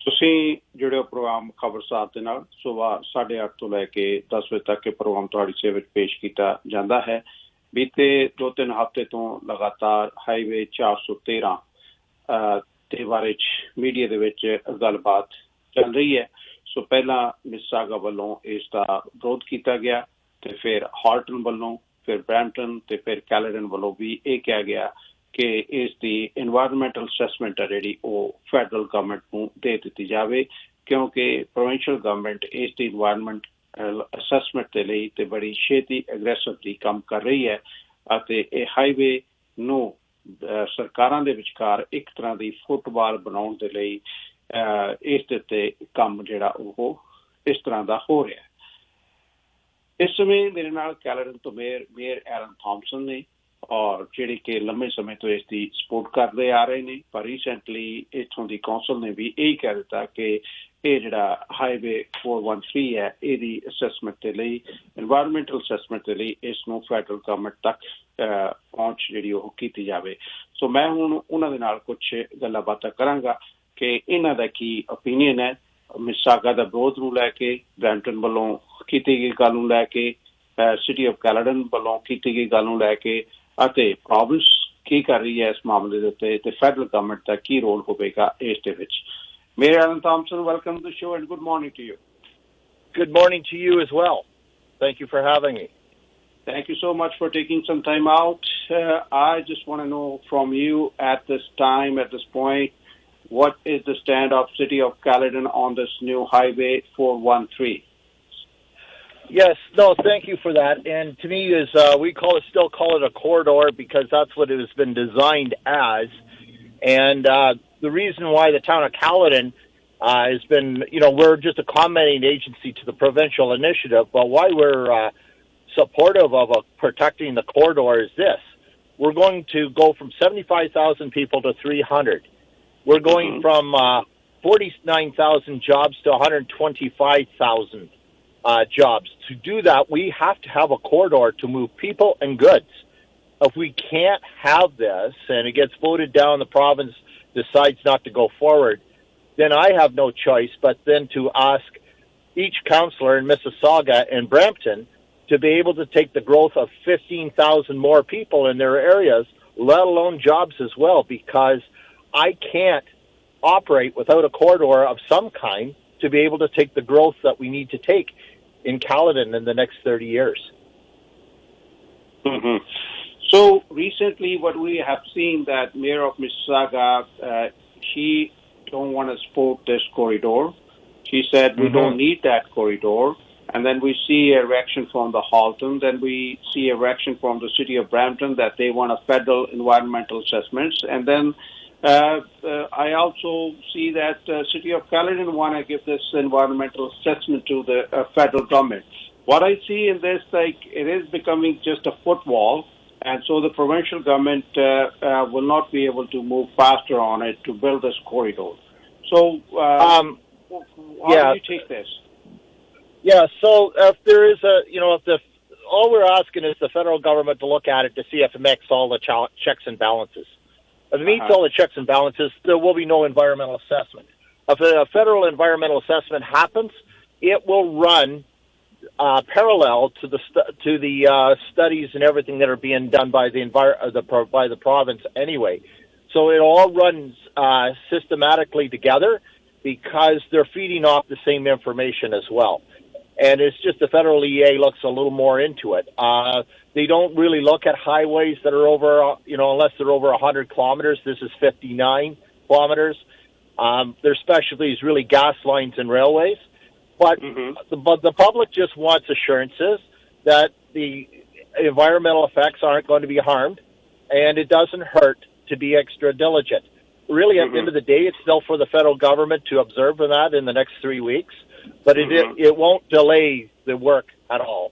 ਤੁਸੀਂ ਜੁੜਿਓ ਪ੍ਰੋਗਰਾਮ ਖਬਰਸਾਰ ਦੇ ਨਾਲ ਸੁਬਾਹ 8:30 ਤੋਂ ਲੈ ਕੇ 10 ਵਜੇ ਤੱਕ ਇਹ ਪ੍ਰੋਗਰਾਮ ਤੁਹਾਡੀ ਸੇਵਾ ਵਿੱਚ ਪੇਸ਼ ਕੀਤਾ ਜਾਂਦਾ ਹੈ। ਬੀਤੇ 2-3 ਹਫ਼ਤੇ ਤੋਂ ਲਗਾਤਾਰ ਹਾਈਵੇ 413 ਦੇ ਬਾਰੇ ਮੀਡੀਆ ਦੇ ਵਿੱਚ ਗੱਲਬਾਤ ਚੱਲ ਰਹੀ ਹੈ। ਸੋ ਪਹਿਲਾਂ ਮਿਸਾਗਾ ਵੱਲੋਂ ਇਸ ਦਾ ਵਿਰੋਧ ਕੀਤਾ ਗਿਆ ਤੇ ਫਿਰ ਹਾਲਟਨ ਵੱਲੋਂ, ਫਿਰ ਬਰੈਂਪਟਨ ਤੇ ਫਿਰ ਕੈਲੇਡਨ ਵੱਲੋਂ ਵੀ ਇਹ ਕਿਹਾ ਗਿਆ ਕਿ ਇਸ ਦੀ ਇਨਵਾਇਰਨਮੈਂਟਲ ਅਸੈਸਮੈਂਟ ਹੈ ਜਿਹੜੀ ਉਹ ਫੈਡਰਲ ਗਵਰਨਮੈਂਟ ਨੂੰ ਦੇ ਦਿੱਤੀ ਜਾਵੇ, ਕਿਉਂਕਿ ਪ੍ਰੋਵਿੰਸ਼ੀਅਲ ਗਵਰਨਮੈਂਟ ਇਸ ਦੀ ਇਨਵਾਇਰਨਮੈਂਟਲ ਅਸੈਸਮੈਂਟ ਦੇ ਲਈ ਤੇ ਬੜੀ ਛੇਤੀ ਅਗਰੈਸਿਵਲੀ ਕੰਮ ਕਰ ਰਹੀ ਹੈ ਅਤੇ ਇਹ ਹਾਈਵੇ ਨੂੰ ਸਰਕਾਰਾਂ ਦੇ ਵਿਚਕਾਰ ਇੱਕ ਤਰ੍ਹਾਂ ਦੀ ਫੁੱਟਬਾਲ ਬਣਾਉਣ ਦੇ ਲਈ ਇਸ ਦੇ ਉੱਤੇ ਕੰਮ ਜਿਹੜਾ ਉਹ ਇਸ ਤਰ੍ਹਾਂ ਦਾ ਹੋ ਰਿਹਾ ਹੈ। ਇਸ ਸਮੇਂ ਮੇਰੇ ਨਾਲ ਕੈਲੇਡਨ ਤੋਂ ਮੇਅਰ ਐਲਨ ਥਾਮਸਨ ਨੇ, ਔਰ ਜਿਹੜੇ ਕਿ ਲੰਮੇ ਸਮੇਂ ਤੋਂ ਇਸ ਦੀ ਸਪੋਰਟ ਕਰਦੇ ਆ ਰਹੇ ਨੇ, ਪਰ ਰੀਸੈਂਟਲੀ ਇੱਥੋਂ ਦੀ ਕੌਂਸਲ ਨੇ ਵੀ ਇਹੀ ਕਹਿ ਦਿੱਤਾ ਕਿ ਇਹ ਜਿਹੜਾ ਹਾਈਵੇ 413 ਹੈ ਇਹਦੀ ਅਸੈਸਮੈਂਟ ਦੇ ਲਈ, ਇਨਵਾਇਰਨਮੈਂਟਲ ਅਸੈਸਮੈਂਟ ਦੇ ਲਈ ਇਸ ਨੂੰ ਫੈਡਰਲ ਗਵਰਨਮੈਂਟ ਤੱਕ ਪਹੁੰਚ ਜਿਹੜੀ ਉਹ ਕੀਤੀ ਜਾਵੇ। ਸੋ ਮੈਂ ਹੁਣ ਉਹਨਾਂ ਦੇ ਨਾਲ ਕੁਛ ਗੱਲਾਂ ਬਾਤਾਂ ਕਰਾਂਗਾ ਕਿ ਇਹਨਾਂ ਦਾ ਕੀ ਓਪੀਨੀਅਨ ਹੈ ਮਿਸਾਗਾ ਦਾ ਵਿਰੋਧ ਨੂੰ ਲੈ ਕੇ, ਬਰੈਂਪਟਨ ਵੱਲੋਂ ਕੀਤੀ ਗਈ ਗੱਲ ਨੂੰ ਲੈ ਕੇ, ਸਿਟੀ ਆਫ ਕੈਲੇਡਨ ਵੱਲੋਂ ਕੀਤੀ ਗਈ ਗੱਲ ਨੂੰ ਲੈ ਕੇ, ਅਤੇ ਪ੍ਰੋਵਿੰਸ ਕੀ ਕਰ ਰਹੀ ਹੈ ਇਸ ਮਾਮਲੇ ਦੇ ਉੱਤੇ ਤੇ ਫੈਡਰਲ ਗਵਰਨਮੈਂਟ ਦਾ ਕੀ ਰੋਲ ਹੋਵੇਗਾ ਇਸ ਦੇ ਵਿੱਚ। Mayor Alan Thompson, welcome to the show and good morning to you. Good morning to you as well. Thank you for having me. Thank you so much for taking some time out. I just want to know from you at this time, at this point, what is the stand of City of Caledon on this new Highway 413? Yes, no, thank you for that. And to me, we still call it a corridor because that's what it has been designed as. And the reason why the town of Caledon has been, we're just a commenting agency to the provincial initiative, but why we're supportive of protecting the corridor is this. We're going to go from 75,000 people to 300. We're going from 49,000 jobs to 125,000 jobs. To do that, we have to have a corridor to move people and goods. If we can't have this and it gets voted down, the province decides not to go forward, then I have no choice but then to ask each councillor in Mississauga and Brampton to be able to take the growth of 15,000 more people in their areas, let alone jobs as well, because I can't operate without a corridor of some kind to be able to take the growth that we need to take in Caledon in the next 30 years. So recently what we have seen that Mayor of Mississauga, she don't want to support this corridor. She said we don't need that corridor. And then we see a reaction from the Halton, then we see a reaction from the city of Brampton that they want a federal environmental assessments. And then I also see that city of Caledon want to give this environmental assessment to the federal government. What I see in this, it is becoming just a football, and so the provincial government will not be able to move faster on it to build this corridor. So how do you take this? Yeah, so if there is all we're asking is the federal government to look at it to see if it makes all the checks and balances. If it meets all the checks and balances, there will be no environmental assessment. If a federal environmental assessment happens, it will run parallel to the studies and everything that are being done by by the province anyway. So it all runs systematically together because they're feeding off the same information as well. And it's just the federal EA looks a little more into it. They don't really look at highways that are over, unless they're over 100 kilometers. This is 59 kilometers. Their specialty is really gas lines and railways. But the public just wants assurances that the environmental effects aren't going to be harmed, and it doesn't hurt to be extra diligent. Really, at the end of the day, it's still for the federal government to observe that in the next 3 weeks. But it won't delay the work at all.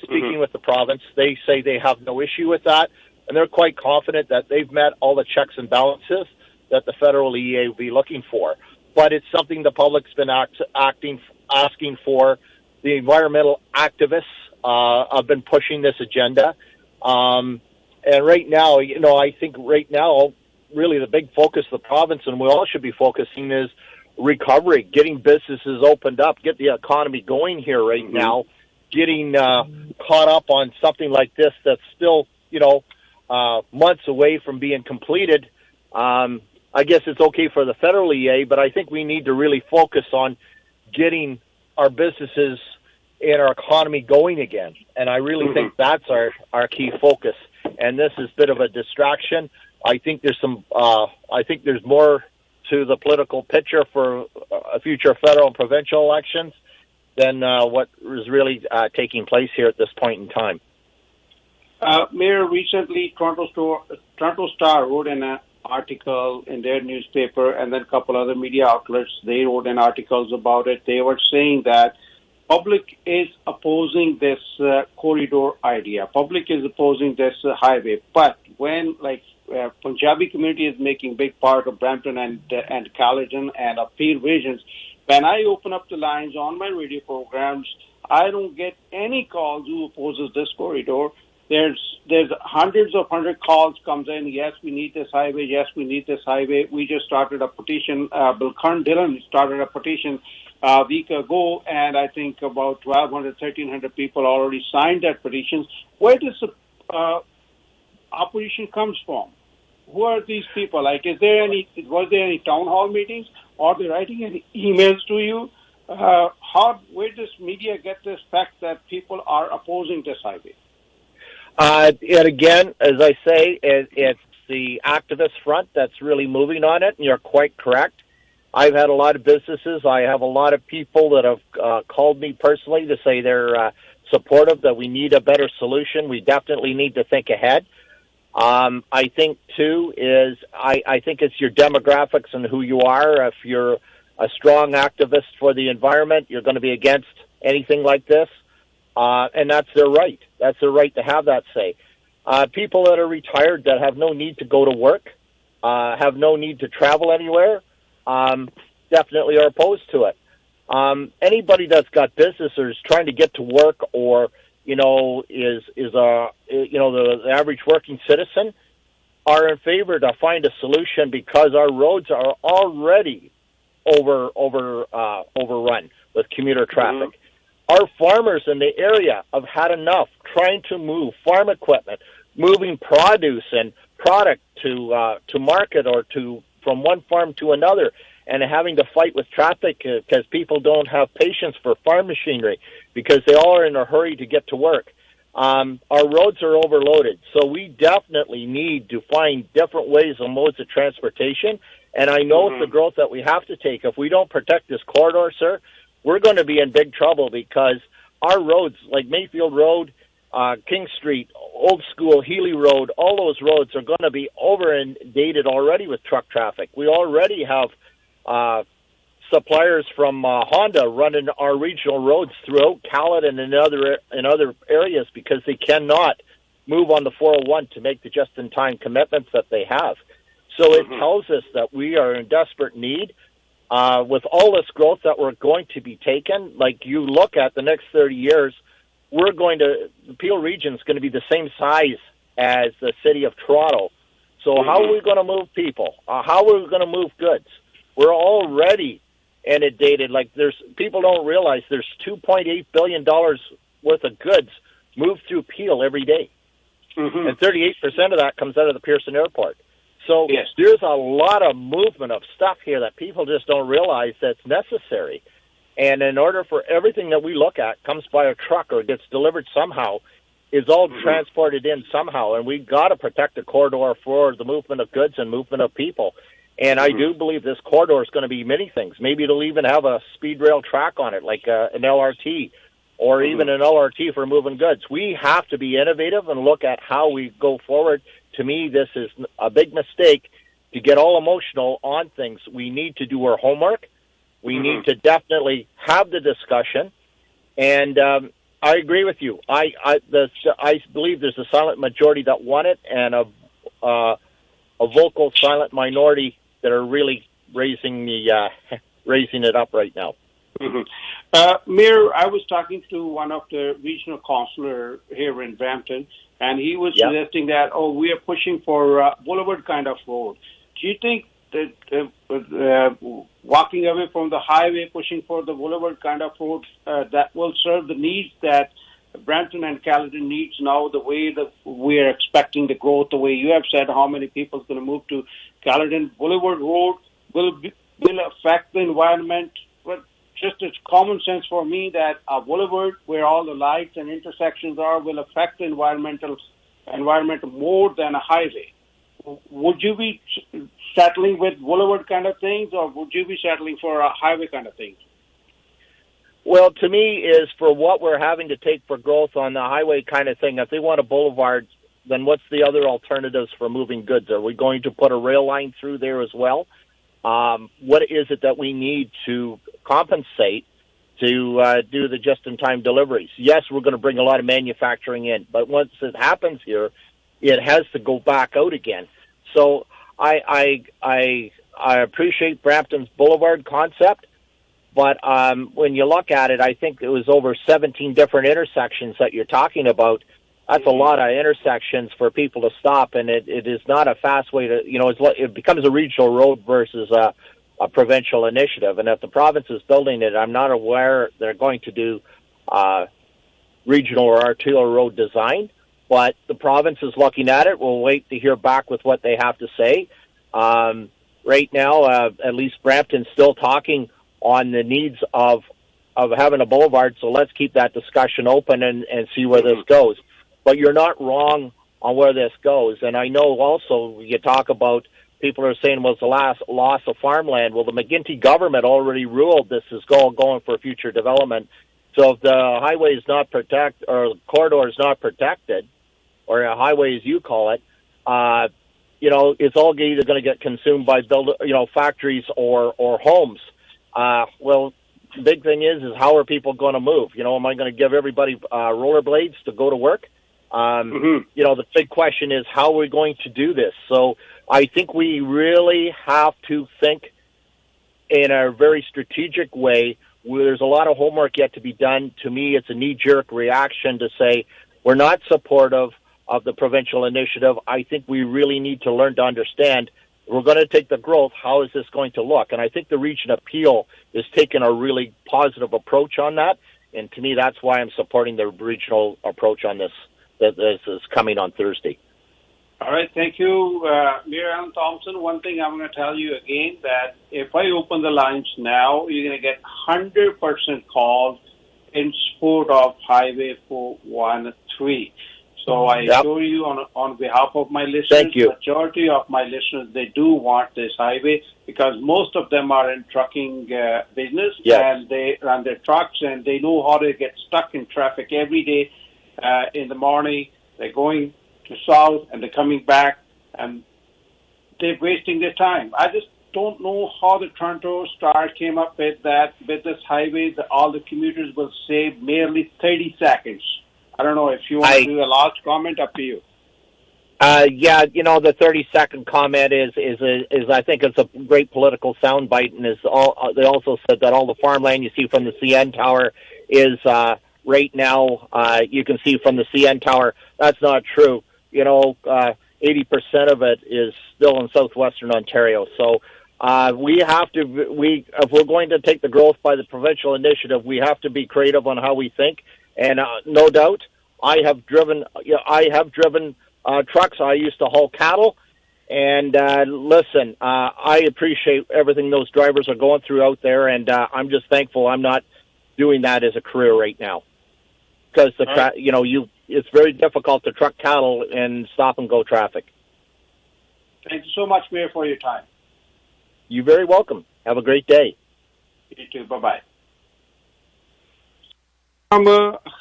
Speaking with the province, they say they have no issue with that, and they're quite confident that they've met all the checks and balances that the federal EA will be looking for. But it's something the public's been asking for. The environmental activists have been pushing this agenda. And right now, I think right now, really the big focus of the province, and we all should be focusing, is recovery, getting businesses opened up, get the economy going here right now, getting caught up on something like this that's still, months away from being completed. I guess it's okay for the federal EA, but I think we need to really focus on getting our businesses and our economy going again. And I really think that's our key focus. And this is a bit of a distraction. I think there's more to the political picture for future federal and provincial elections than what is really taking place here at this point in time. Mayor, recently Toronto Star wrote an article in their newspaper, and then a couple other media outlets, they wrote an articles about it. They were saying that public is opposing this corridor idea. Public is opposing this highway. But when, Punjabi community is making big part of Brampton and Caledon and of Peel regions, when I open up the lines on my radio programs, I don't get any calls who opposes this corridor. There's hundred calls comes in. Yes, we need this highway. Yes, we need this highway. We just started a petition. Bill Dillon started a petition a week ago, and I think about 1,200, 1,300 people already signed that petition. Where does the opposition comes from? Who are these people? Was there any town hall meetings? Are they writing any emails to you? Where does media get this fact that people are opposing this highway? And again, as I say, it's the activist front that's really moving on it, and you're quite correct. I've had a lot of businesses. I have a lot of people that have called me personally to say they're supportive, that we need a better solution. We definitely need to think ahead. I think, too, I think it's your demographics and who you are. If you're a strong activist for the environment, you're going to be against anything like this. And that's their right. That's their right to have that say. People that are retired that have no need to go to work, have no need to travel anywhere, definitely are opposed to it. Anybody that's got business or is trying to get to work or, is the average working citizen are in favor to find a solution because our roads are already overrun with commuter traffic. Our farmers in the area have had enough trying to move farm equipment, moving produce and product to market or from one farm to another, and having to fight with traffic because people don't have patience for farm machinery because they all are in a hurry to get to work. Our roads are overloaded, so we definitely need to find different ways and modes of transportation. And I know it's the growth that we have to take. If we don't protect this corridor, sir, we're going to be in big trouble because our roads, like Mayfield Road, King Street, Old School, Healy Road, all those roads are going to be over-dated already with truck traffic. We already have suppliers from Honda running our regional roads throughout Caledon and in other areas because they cannot move on the 401 to make the just-in-time commitments that they have. So it tells us that we are in desperate need. With all this growth that we're going to be taken, like you look at the next 30 years, the Peel region is going to be the same size as the city of Toronto. So how are we going to move people? How are we going to move goods? We're already inundated. People don't realize there's $2.8 billion worth of goods moved through Peel every day. And 38% of that comes out of the Pearson Airport. So there's a lot of movement of stuff here that people just don't realize that's necessary. And in order for everything that we look at comes by a truck or gets delivered somehow, is all transported in somehow. And we've got to protect the corridor for the movement of goods and movement of people. And I do believe this corridor is going to be many things. Maybe it'll even have a speed rail track on it, like an LRT, or even an LRT for moving goods. We have to be innovative and look at how we go forward. To me, this is a big mistake to get all emotional on things. We need to do our homework. We need to definitely have the discussion. And I agree with you. I believe there's a silent majority that want it and a vocal silent minority that are really raising it up right now. Mayor, I was talking to one of the regional councillor here in Brampton, and he was suggesting that, we are pushing for a boulevard kind of road. Do you think walking away from the highway, pushing for the boulevard kind of road that will serve the needs that Brampton and Caledon needs now, the way that we are expecting the growth, the way you have said how many people is going to move to Caledon. Boulevard Road will affect the environment, but just it's common sense for me that a boulevard where all the lights and intersections are will affect the environment more than a highway. Would you be settling with boulevard kind of things, or would you be settling for a highway kind of thing? Well, to me, is for what we're having to take for growth on the highway kind of thing, if they want a boulevard, then what's the other alternatives for moving goods? Are we going to put a rail line through there as well? What is it that we need to compensate to do the just-in-time deliveries? Yes, we're going to bring a lot of manufacturing in, but once it happens here, it has to go back out again. So I appreciate Brampton's Boulevard concept, but when you look at it, I think it was over 17 different intersections that you're talking about. That's a lot of intersections for people to stop, and it is not a fast way to, it becomes a regional road versus a provincial initiative. And if the province is building it, I'm not aware they're going to do regional or arterial road design, but the province is looking at it. We'll wait to hear back with what they have to say. Right now, at least Brampton's still talking on the needs of having a boulevard, so let's keep that discussion open and see where this goes. But you're not wrong on where this goes. And I know also you talk about people are saying, well, it's the last loss of farmland. Well, the McGuinty government already ruled this is going for future development. So if the highway is not protected, or the corridor is not protected, or a highway as you call it, it's all either going to get consumed by factories or homes. Well, the big thing is how are people going to move? Am I going to give everybody rollerblades to go to work? The big question is how are we going to do this? So I think we really have to think in a very strategic way. There's a lot of homework yet to be done. To me, it's a knee-jerk reaction to say we're not supportive of the provincial initiative. I think we really need to learn to understand if we're going to take the growth, how is this going to look? And I think the Region Appeal is taking a really positive approach on that. And to me, that's why I'm supporting the regional approach on this. That this is coming on Thursday. All right, thank you, Mayor Allan Thompson. One thing I'm going to tell you again, that if I open the lines now, you're going to get 100% calls in support of Highway 413. So I assure you on behalf of my listeners, thank you. Majority of my listeners, they do want this highway because most of them are in trucking business, and they run their trucks and they know how to get stuck in traffic every day. In the morning, they're going to south and they're coming back, and they're wasting their time. I just don't know how the Toronto Star came up with that. With this highway, all the commuters will save merely 30 seconds. I don't know if you want to do a last comment. Up to you. The 30-second comment is I think it's a great political soundbite, and they also said that all the farmland you see from the CN Tower is. Right now, you can see from the CN Tower, that's not true. 80% of it is still in southwestern Ontario. So if we're going to take the growth by the provincial initiative, we have to be creative on how we think. And no doubt, I have driven trucks. I used to haul cattle. And listen, I appreciate everything those drivers are going through out there, and I'm just thankful I'm not doing that as a career right now. Because it's very difficult to truck cattle in stop-and-go traffic. Thank you so much, Mayor, for your time. You're very welcome. Have a great day. You too. Bye-bye. हम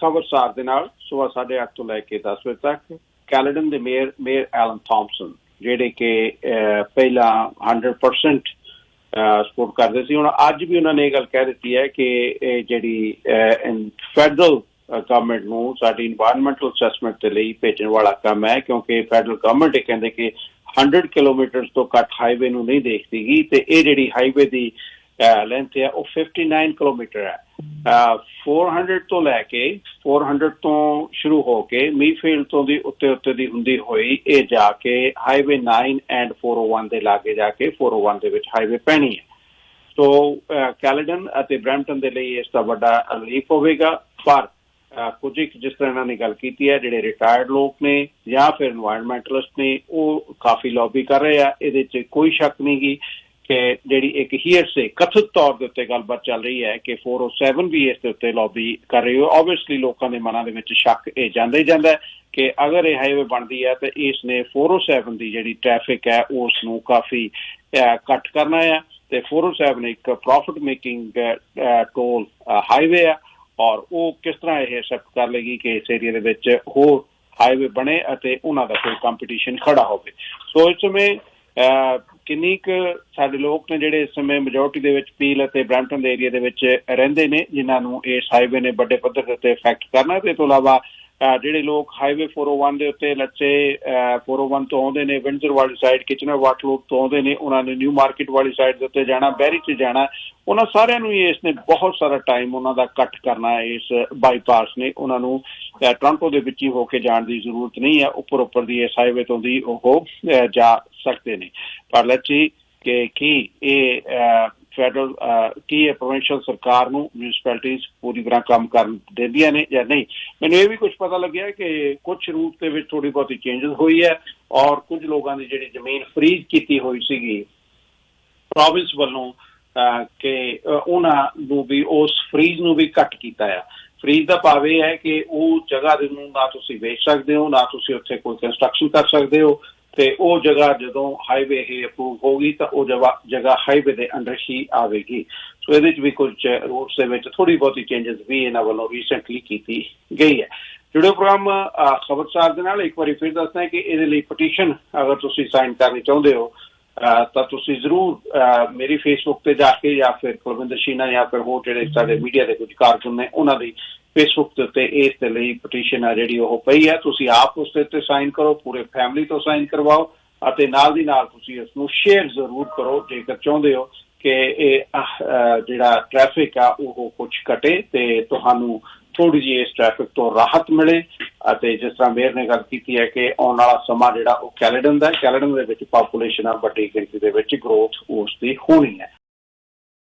खबरसार ਦੇ ਨਾਲ ਸਵੇਰ 8:30 ਤੋਂ ਲੈ ਕੇ 10 ਵਜੇ ਤੱਕ ਕੈਲੇਡਨ ਦੇ mayor Alan Thomson ਜਿਹੜੇ ਕਿ ਪਹਿਲਾਂ 100% ਸਪੋਰਟ ਕਰਦੇ ਸੀ, ਹੁਣ ਅੱਜ ਵੀ ਉਹਨਾਂ ਨੇ ਇਹ ਗੱਲ ਕਹਿ ਦਿੱਤੀ ਹੈ ਕਿ ਜਿਹੜੀ ਫੈਡਰਲ ਗਵਰਨਮੈਂਟ ਨੂੰ ਸਾਡੀ ਇਨਵਾਇਰਨਮੈਂਟਲ ਅਸੈਸਮੈਂਟ ਦੇ ਲਈ ਭੇਜਣ ਵਾਲਾ ਕੰਮ ਹੈ, ਕਿਉਂਕਿ ਫੈਡਰਲ ਗਵਰਨਮੈਂਟ ਇਹ ਕਹਿੰਦੇ ਕਿ 100 ਕਿਲੋਮੀਟਰ ਤੋਂ ਘੱਟ ਹਾਈਵੇ ਨੂੰ ਨਹੀਂ ਦੇਖਦੀਗੀ, ਤੇ ਇਹ ਜਿਹੜੀ ਹਾਈਵੇ ਦੀ ਲੈਂਥ ਹੈ ਉਹ 59 ਕਿਲੋਮੀਟਰ ਹੈ। 400 ਤੋਂ ਲੈ ਕੇ 400 ਤੋਂ ਸ਼ੁਰੂ ਹੋ ਕੇ ਮੀਫੀਲਡ ਤੋਂ ਦੀ ਉੱਤੇ ਦੀ ਹੁੰਦੀ ਹੋਈ ਇਹ ਜਾ ਕੇ ਹਾਈਵੇ 9 ਐਂਡ 401 ਦੇ ਲਾਗੇ ਜਾ ਕੇ 401 ਦੇ ਵਿੱਚ ਹਾਈਵੇ ਪੈਣੀ ਹੈ। ਸੋ ਕੈਲੇਡਨ ਅਤੇ ਬਰੈਂਪਟਨ ਦੇ ਲਈ ਇਸ ਦਾ ਵੱਡਾ ਰਿਲੀਫ ਹੋਵੇਗਾ। ਪਰ ਕੁਝ ਇੱਕ ਜਿਸ ਤਰ੍ਹਾਂ ਇਹਨਾਂ ਨੇ ਗੱਲ ਕੀਤੀ ਹੈ, ਜਿਹੜੇ ਰਿਟਾਇਰਡ ਲੋਕ ਨੇ ਜਾਂ ਫਿਰ ਇਨਵਾਇਰਮੈਂਟਲਿਸਟ ਨੇ, ਉਹ ਕਾਫੀ ਲੌਬੀ ਕਰ ਰਹੇ ਆ। ਇਹਦੇ 'ਚ ਕੋਈ ਸ਼ੱਕ ਨਹੀਂ ਗੀ ਕਿ ਜਿਹੜੀ ਇੱਕ ਹੀਅਰਸੇ ਕਥਿਤ ਤੌਰ ਦੇ ਉੱਤੇ ਗੱਲਬਾਤ ਚੱਲ ਰਹੀ ਹੈ ਕਿ 407 ਵੀ ਇਸ ਦੇ ਉੱਤੇ ਲੌਬੀ ਕਰ ਰਹੀ ਹੋ। ਓਬਵੀਅਸਲੀ ਲੋਕਾਂ ਦੇ ਮਨਾਂ ਦੇ ਵਿੱਚ ਸ਼ੱਕ ਇਹ ਜਾਂਦਾ ਹੀ ਜਾਂਦਾ ਹੈ ਕਿ ਅਗਰ ਇਹ ਹਾਈਵੇ ਬਣਦੀ ਹੈ ਤਾਂ ਇਸ ਨੇ 407 ਦੀ ਜਿਹੜੀ ਟ੍ਰੈਫਿਕ ਹੈ ਉਸ ਨੂੰ ਕਾਫੀ ਘੱਟ ਕਰਨਾ ਹੈ। ਤੇ 407 ਇੱਕ ਪ੍ਰੋਫਿਟ ਮੇਕਿੰਗ ਟੋਲ ਹਾਈਵੇ ਹੈ ਔਰ ਉਹ ਕਿਸ ਤਰ੍ਹਾਂ ਇਹ ਐਕਸੈਪਟ ਕਰ ਲਏਗੀ ਕਿ ਇਸ ਏਰੀਆ ਦੇ ਵਿੱਚ ਹੋਰ ਹਾਈਵੇ ਬਣੇ ਅਤੇ ਉਹਨਾਂ ਦਾ ਕੋਈ ਕੰਪੀਟੀਸ਼ਨ ਖੜਾ ਹੋਵੇ। ਸੋ ਇਸ ਸਮੇਂ ਕਿੰਨੀ ਕੁ ਸਾਡੇ ਲੋਕ ਨੇ ਜਿਹੜੇ ਇਸ ਸਮੇਂ ਮੈਜੋਰਟੀ ਦੇ ਵਿੱਚ ਪੀਲ ਅਤੇ ਬਰੈਂਪਟਨ ਦੇ ਏਰੀਆ ਦੇ ਵਿੱਚ ਰਹਿੰਦੇ ਨੇ, ਜਿਨ੍ਹਾਂ ਨੂੰ ਇਸ ਹਾਈਵੇ ਨੇ ਵੱਡੇ ਪੱਧਰ ਦੇ ਉੱਤੇ ਇਫੈਕਟ ਕਰਨਾ। ਤੇ ਇਸ ਤੋਂ ਇਲਾਵਾ ਜਿਹੜੇ ਲੋਕ ਹਾਈਵੇ 401 ਦੇ ਉੱਤੇ ਲੱਚੇ 401 ਤੋਂ ਆਉਂਦੇ ਨੇ, ਵਿੰਡਜ਼ਰ ਵਾਲੀ ਸਾਈਡ, ਕਿਚਨਰ ਵਾਟਰਲੂਪ ਤੋਂ ਆਉਂਦੇ ਨੇ, ਉਹਨਾਂ ਨੇ ਨਿਊ ਮਾਰਕੀਟ ਵਾਲੀ ਸਾਈਡ ਦੇ ਉੱਤੇ ਜਾਣਾ, ਬੈਰੀ 'ਚ ਜਾਣਾ, ਉਹਨਾਂ ਸਾਰਿਆਂ ਨੂੰ ਹੀ ਇਸ ਨੇ ਬਹੁਤ ਸਾਰਾ ਟਾਈਮ ਉਹਨਾਂ ਦਾ ਕੱਟ ਕਰਨਾ ਹੈ। ਇਸ ਬਾਈਪਾਸ ਨੇ ਉਹਨਾਂ ਨੂੰ ਟੋਰਾਂਟੋ ਦੇ ਵਿੱਚ ਹੀ ਹੋ ਕੇ ਜਾਣ ਦੀ ਜ਼ਰੂਰਤ ਨਹੀਂ ਹੈ, ਉੱਪਰ ਦੀ ਇਸ ਹਾਈਵੇ ਤੋਂ ਦੀ ਉਹ ਜਾ ਸਕਦੇ ਨੇ। ਪਰ ਲੱਚੀ ਕਿ ਕੀ ਇਹ ਫੈਡਰਲ ਕੀ ਇਹ ਪ੍ਰੋਵਿੰਸ਼ੀਅਲ ਸਰਕਾਰ ਨੂੰ ਮਿਊਨਿਸਪੈਲਿਟੀਜ਼ ਪੂਰੀ ਤਰ੍ਹਾਂ ਕੰਮ ਕਰਨ ਦਿੰਦੀਆਂ ਨੇ ਜਾਂ ਨਹੀਂ। ਮੈਨੂੰ ਇਹ ਵੀ ਕੁਝ ਪਤਾ ਲੱਗਿਆ ਕਿ ਕੁਝ ਰੂਟ ਦੇ ਵਿੱਚ ਥੋੜ੍ਹੀ ਬਹੁਤੀ ਚੇਂਜਿਸ ਹੋਈ ਹੈ ਔਰ ਕੁਝ ਲੋਕਾਂ ਦੀ ਜਿਹੜੀ ਜ਼ਮੀਨ ਫਰੀਜ਼ ਕੀਤੀ ਹੋਈ ਸੀਗੀ ਪ੍ਰੋਵਿੰਸ ਵੱਲੋਂ ਕਿ ਉਹਨਾਂ ਨੂੰ ਵੀ ਉਸ ਫਰੀਜ਼ ਨੂੰ ਵੀ ਘੱਟ ਕੀਤਾ ਆ। ਫਰੀਜ਼ ਦਾ ਭਾਵ ਇਹ ਹੈ ਕਿ ਉਹ ਜਗ੍ਹਾ ਨੂੰ ਨਾ ਤੁਸੀਂ ਵੇਚ ਸਕਦੇ ਹੋ, ਨਾ ਤੁਸੀਂ ਉੱਥੇ ਕੋਈ ਕੰਸਟਰਕਸ਼ਨ ਕਰ ਸਕਦੇ ਹੋ, ਤੇ ਉਹ ਜਗ੍ਹਾ ਜਦੋਂ ਹਾਈਵੇ ਇਹ ਅਪਰੂਵ ਹੋਗੀ ਤਾਂ ਉਹ ਜਗ੍ਹਾ ਹਾਈਵੇ ਦੇ ਅੰਡਰ ਹੀ ਆਵੇਗੀ। ਸੋ ਇਹਦੇ 'ਚ ਵੀ ਕੁਝ ਰੂਟਸ ਦੇ ਵਿੱਚ ਥੋੜ੍ਹੀ ਬਹੁਤੀ ਚੇਂਜਿਸ ਵੀ ਇਹਨਾਂ ਵੱਲੋਂ ਰੀਸੈਂਟਲੀ ਕੀਤੀ ਗਈ ਹੈ। ਜੁੜਿਓ ਪ੍ਰੋਗਰਾਮ ਖਬਰਸਾਰ ਦੇ ਨਾਲ ਇੱਕ ਵਾਰੀ ਫਿਰ ਦੱਸਦਾ ਕਿ ਇਹਦੇ ਲਈ ਪਟੀਸ਼ਨ ਅਗਰ ਤੁਸੀਂ ਸਾਈਨ ਕਰਨੀ ਚਾਹੁੰਦੇ ਹੋ ਤਾਂ ਤੁਸੀਂ ਜ਼ਰੂਰ ਮੇਰੀ ਫੇਸਬੁੱਕ ਤੇ ਜਾ ਕੇ ਜਾਂ ਫਿਰ ਕੁਲਵਿੰਦਰ ਸ਼ੀਨਾ ਜਾਂ ਫਿਰ ਹੋਰ ਜਿਹੜੇ ਸਾਡੇ ਮੀਡੀਆ ਦੇ ਕੁਝ ਕਾਰਕੁਨ ਨੇ ਉਹਨਾਂ ਦੀ ਫੇਸਬੁੱਕ ਦੇ ਉੱਤੇ ਇਸ ਦੇ ਲਈ ਪਟੀਸ਼ਨ ਆ ਜਿਹੜੀ ਉਹ ਪਈ ਹੈ। ਤੁਸੀਂ ਆਪ ਉਸ ਦੇ ਉੱਤੇ ਸਾਈਨ ਕਰੋ, ਪੂਰੇ ਫੈਮਿਲੀ ਤੋਂ ਸਾਈਨ ਕਰਵਾਓ ਅਤੇ ਨਾਲ ਦੀ ਨਾਲ ਤੁਸੀਂ ਇਸ ਨੂੰ ਸ਼ੇਅਰ ਜ਼ਰੂਰ ਕਰੋ ਜੇਕਰ ਚਾਹੁੰਦੇ ਹੋ ਕਿ ਇਹ ਜਿਹੜਾ ਟ੍ਰੈਫਿਕ ਆ ਉਹ ਕੁਝ ਘਟੇ ਤੇ ਤੁਹਾਨੂੰ ਥੋੜ੍ਹੀ ਜਿਹੀ ਇਸ ਟ੍ਰੈਫਿਕ ਤੋਂ ਰਾਹਤ ਮਿਲੇ। ਅਤੇ ਜਿਸ ਤਰ੍ਹਾਂ ਮੇਅਰ ਨੇ ਗੱਲ ਕੀਤੀ ਹੈ ਕਿ ਆਉਣ ਵਾਲਾ ਸਮਾਂ ਜਿਹੜਾ ਉਹ ਕੈਲੇਡਨ ਦਾ, ਕੈਲੇਡਨ ਦੇ ਵਿੱਚ ਪਾਪੂਲੇਸ਼ਨ ਆ ਵੱਡੀ ਗਿਣਤੀ ਦੇ ਵਿੱਚ ਗਰੋਥ ਉਸ ਦੀ ਹੋਣੀ ਹੈ।